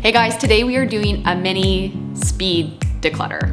Hey guys, today we are doing a mini speed declutter.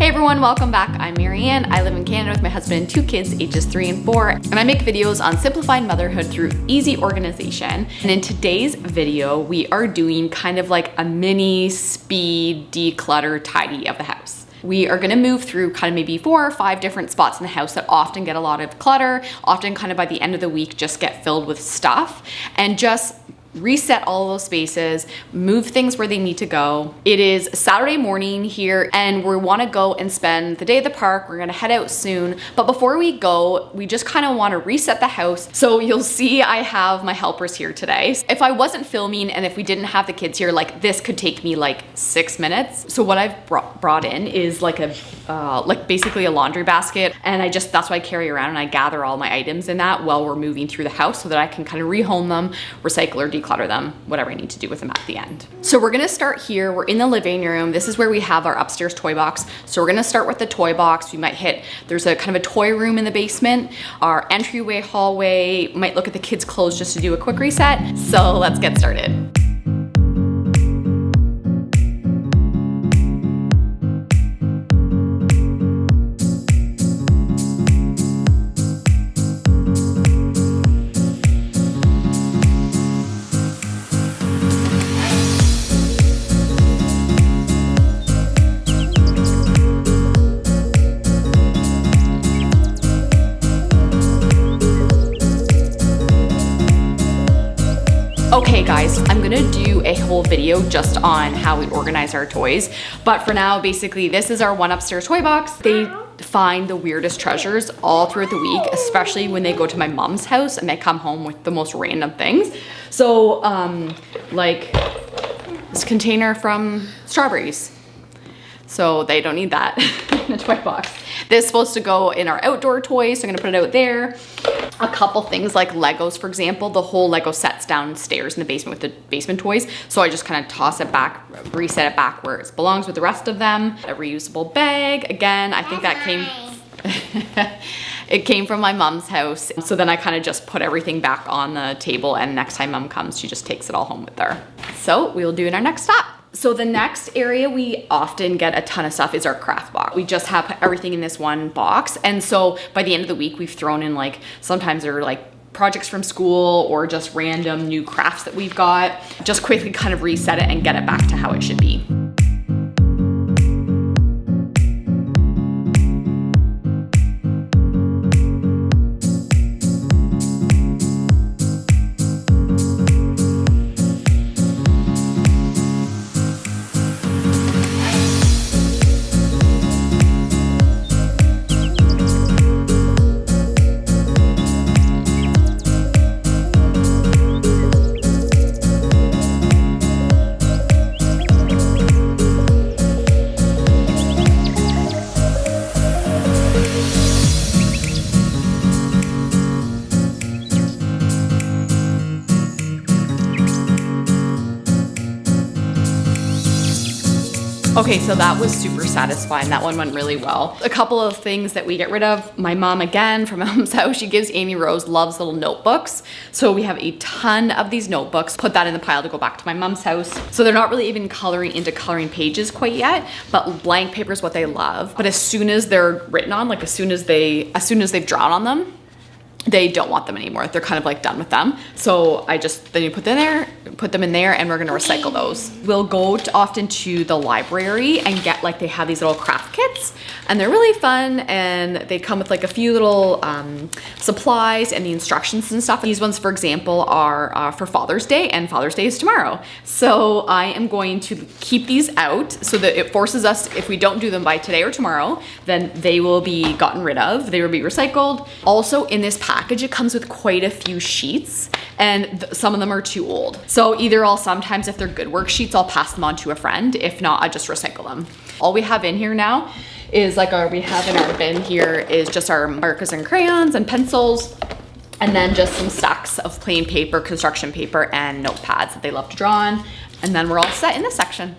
Hey everyone, welcome back. I'm Marianne. I live in Canada with my husband and 2 kids, ages 3 and 4, and I make videos on simplifying motherhood through easy organization. And in today's video, we are doing kind of like a mini speed declutter tidy of the house. We are gonna move through kind of maybe 4 or 5 different spots in the house that often get a lot of clutter, often kind of by the end of the week just get filled with stuff, and just reset all of those spaces, move things where they need to go. It is Saturday morning here and we wanna go and spend the day at the park. We're gonna head out soon. But before we go, we just kind of wanna reset the house. So you'll see I have my helpers here today. If I wasn't filming and if we didn't have the kids here, like this could take me like 6 minutes. So what I've brought in is like a, basically a laundry basket. And that's what I carry around, and I gather all my items in that while we're moving through the house so that I can kind of rehome them, recycle or declutter them, whatever I need to do with them at the end. So we're gonna start here. We're in the living room. This is where we have our upstairs toy box. So we're gonna start with the toy box. We might there's a kind of a toy room in the basement, our entryway hallway, might look at the kids' clothes just to do a quick reset. So let's get started. Okay guys, I'm gonna do a whole video just on how we organize our toys. But for now, basically, this is our one upstairs toy box. They find the weirdest treasures all throughout the week, especially when they go to my mom's house and they come home with the most random things. So, like this container from strawberries. So they don't need that in a toy box. This is supposed to go in our outdoor toys, so I'm gonna put it out there. A couple things like Legos, for example. The whole Lego set's downstairs in the basement with the basement toys. So I just kind of toss it back, reset it back where it belongs with the rest of them. A reusable bag. Again, I think that came, it came from my mom's house. So then I kind of just put everything back on the table, and next time mom comes, she just takes it all home with her. So we'll do in our next stop. So the next area we often get a ton of stuff is our craft box. We just have everything in this one box. And so by the end of the week, we've thrown in sometimes they're projects from school or just random new crafts that we've got. Just quickly kind of reset it and get it back to how it should be. Okay, so that was super satisfying. That one went really well. A couple of things that we get rid of. My mom, again, from my mom's house, she gives Amy Rose, loves little notebooks. So we have a ton of these notebooks. Put that in the pile to go back to my mom's house. So they're not really even coloring pages quite yet, but blank paper is what they love. But as soon as they're written on, as soon as they've drawn on them, they don't want them anymore. They're kind of done with them. So then you put them in there, and we're gonna recycle those. We'll go often to the library and get they have these little craft kits, and they're really fun, and they come with a few little supplies and the instructions and stuff. These ones, for example, are for Father's Day, and Father's Day is tomorrow. So I am going to keep these out so that it forces us, if we don't do them by today or tomorrow, then they will be gotten rid of. They will be recycled. Also in this package, it comes with quite a few sheets, and some of them are too old. So either sometimes if they're good worksheets, I'll pass them on to a friend. If not, I just recycle them. All we have in here now is we have in our bin here is just our markers and crayons and pencils, and then just some stacks of plain paper, construction paper, and notepads that they love to draw on. And then we're all set in this section.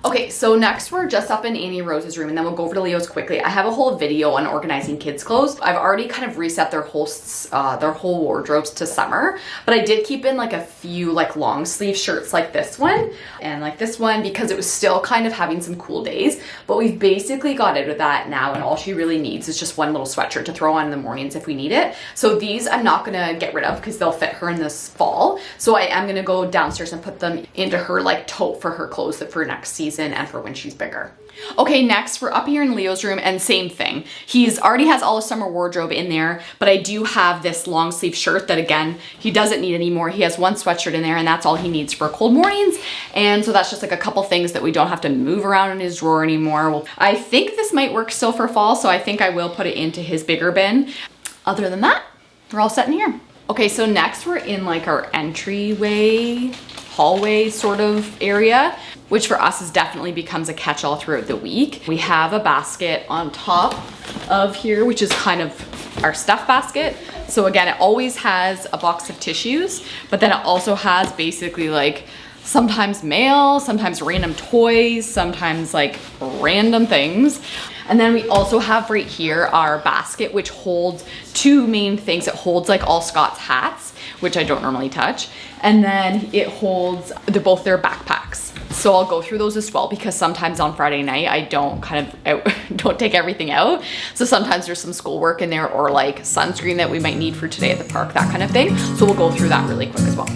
Okay, so next we're just up in Annie and Rose's room, and then we'll go over to Leo's quickly. I have a whole video on organizing kids' clothes. I've already kind of reset their whole wardrobes to summer, but I did keep in like a few like long sleeve shirts like this one and like this one because it was still kind of having some cool days, but we've basically got out of that now, and all she really needs is just one little sweatshirt to throw on in the mornings if we need it. So these I'm not gonna get rid of because they'll fit her in this fall. So I am gonna go downstairs and put them into her like tote for her clothes for next season and for when she's bigger. Okay, next we're up here in Leo's room, and same thing. He's already has all his summer wardrobe in there, but I do have this long sleeve shirt that again, he doesn't need anymore. He has one sweatshirt in there and that's all he needs for cold mornings. And so that's just like a couple things that we don't have to move around in his drawer anymore. Well, I think this might work still for fall, so I think I will put it into his bigger bin. Other than that, we're all set in here. Okay, so next we're in like our entryway, hallway sort of area, which for us is definitely becomes a catch-all throughout the week. We have a basket on top of here, which is kind of our stuff basket. So again, it always has a box of tissues, but then it also has basically like sometimes mail, sometimes random toys, sometimes like random things. And then we also have right here our basket, which holds two main things. It holds like all Scott's hats, which I don't normally touch. And then it holds both their backpacks. So I'll go through those as well because sometimes on Friday night, I don't don't take everything out. So sometimes there's some schoolwork in there or like sunscreen that we might need for today at the park, that kind of thing. So we'll go through that really quick as well.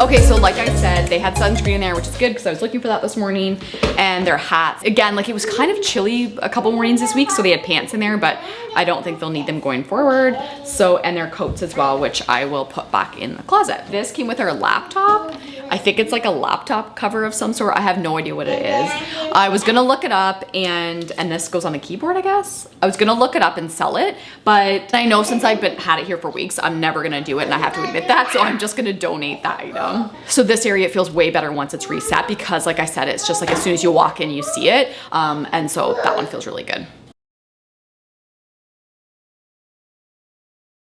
Okay, so like I said, they had sunscreen in there, which is good because I was looking for that this morning, and their hats. Again, like it was kind of chilly a couple mornings this week, so they had pants in there, but I don't think they'll need them going forward. So, and their coats as well, which I will put back in the closet. This came with our laptop. I think it's like a laptop cover of some sort. I have no idea what it is. I was gonna look it up and this goes on the keyboard, I guess. I was gonna look it up and sell it, but I know since I've had it here for weeks, I'm never gonna do it, and I have to admit that, so I'm just gonna donate that item. So this area feels way better once it's reset because like I said, it's just like as soon as you walk in, you see it. And so that one feels really good.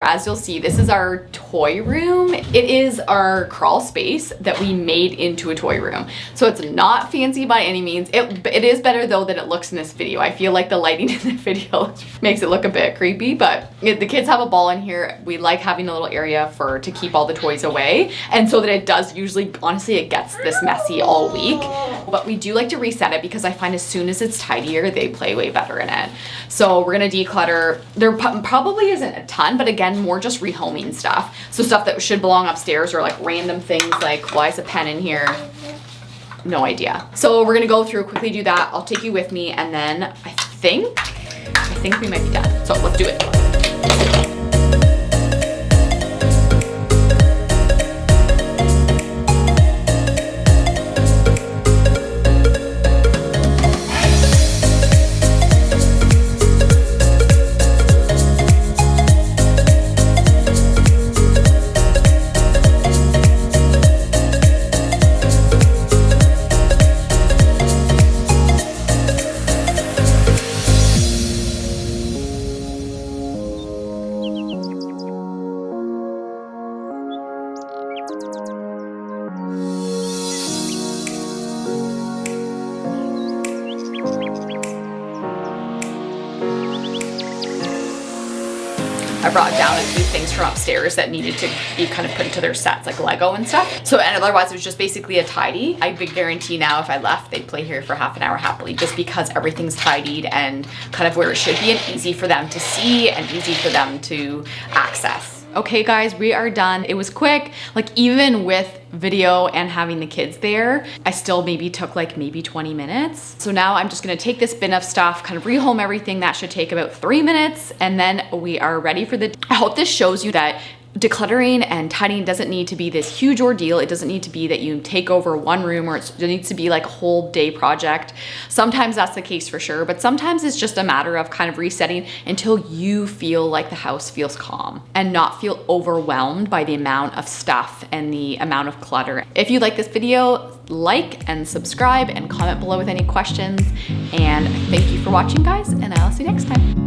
As you'll see, this is our toy room. It is our crawl space that we made into a toy room. So it's not fancy by any means. It is better though that it looks in this video. I feel like the lighting in the video makes it look a bit creepy, but the kids have a ball in here. We like having a little area to keep all the toys away. And so that it does usually, honestly, it gets this messy all week. But we do like to reset it because I find as soon as it's tidier, they play way better in it. So we're gonna declutter. There probably isn't a ton, but again, more just rehoming stuff. So stuff that should belong upstairs or like random things like, why is a pen in here? No idea. So we're gonna go through, quickly do that. I'll take you with me, and then I think we might be done. So let's do it. I brought down a few things from upstairs that needed to be kind of put into their sets, like Lego and stuff. So, and otherwise it was just basically a tidy. I big guarantee now if I left, they'd play here for half an hour happily, just because everything's tidied and kind of where it should be and easy for them to see and easy for them to access. Okay guys, we are done. It was quick, like even with video and having the kids there, I still maybe took like maybe 20 minutes. So now I'm just gonna take this bin of stuff, kind of rehome everything. That should take about 3 minutes, and then we are ready for I hope this shows you that decluttering and tidying doesn't need to be this huge ordeal. It doesn't need to be that you take over one room, or it needs to be like a whole day project. Sometimes that's the case for sure, but sometimes it's just a matter of kind of resetting until you feel like the house feels calm and not feel overwhelmed by the amount of stuff and the amount of clutter. If you like this video, like and subscribe and comment below with any questions. And thank you for watching, guys, and I'll see you next time.